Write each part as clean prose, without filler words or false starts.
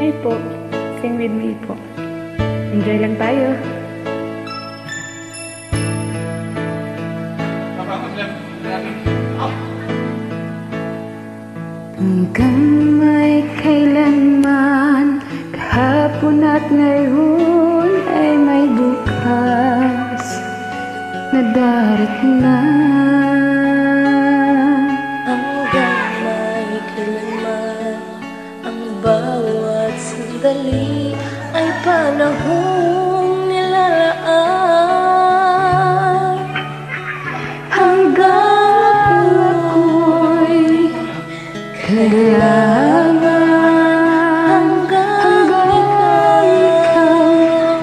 Hi po. Sing with me po. Enjoy lang tayo. Hanggang may kailanman, kahapon at ngayon ay may bukas na darating na. Hanggang may kailanman, ang bawat sandali ay panahong nilalaan. Hanggang ako'y kailangan, hanggang ikaw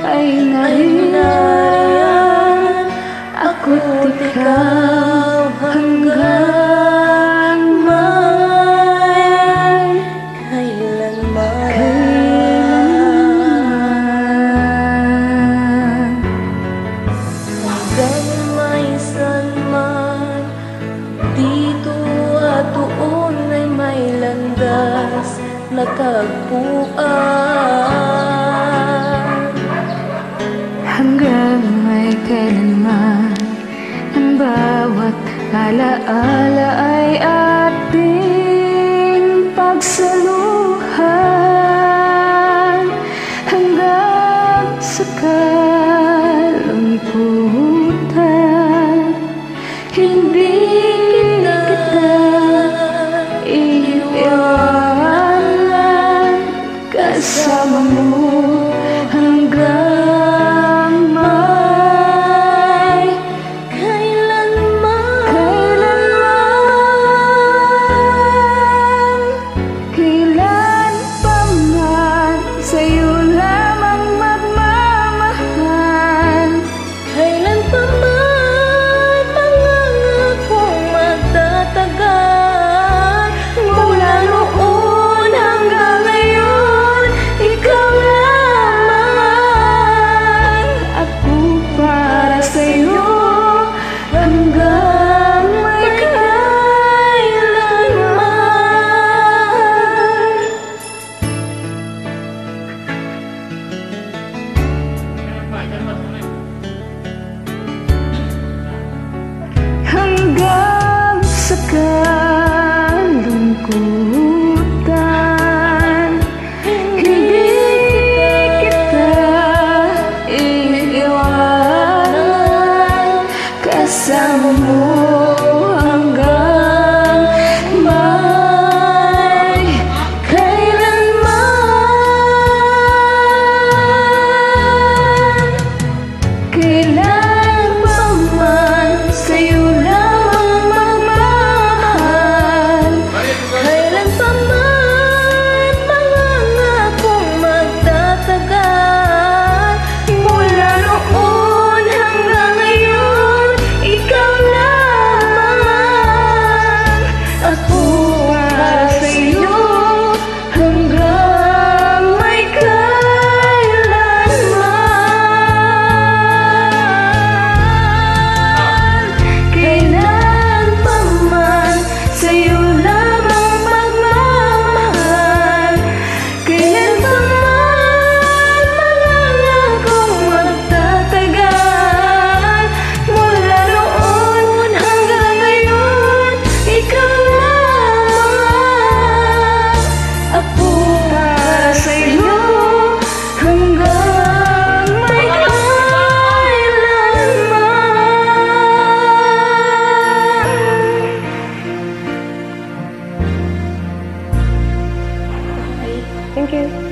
ay nariyan, ako't ikaw hanggang may kailanman. Hanggang may sanman, dito at doon ay may landas na tagpuan. Hanggang may kailanman, ang bawat alaala ay ating pagsaluhan. Hanggang sa kalungkutan, hindi kita iiwanan. Kasama mo hanggang may Kailanman, kailan pa man sa'yo lamang magmamahal. kailan pa man pangangakong magtatagal. Mula noon hanggang ngayon, ikaw lamang. Ako para sa'yo hanggang may Kailanman. hanggang sa kalungkutan, hindi kita iiwanan. Kasama mo hanggang may kailanman. Kailan pa man sa'yo lamang magmamahal. Kailan pa man pangangakong magtatagal. Mula noon hanggang ngayon, ikaw lamang. Ako para sa'yo hanggang may kailanman. Kailan pa man sa'yo lamang magmamahal. Kailan pa man pangangakong magtatagal. Mula noon hanggang ngayon, ikaw lamang. Ako para sa'yo hanggang may kailanman. Thank you.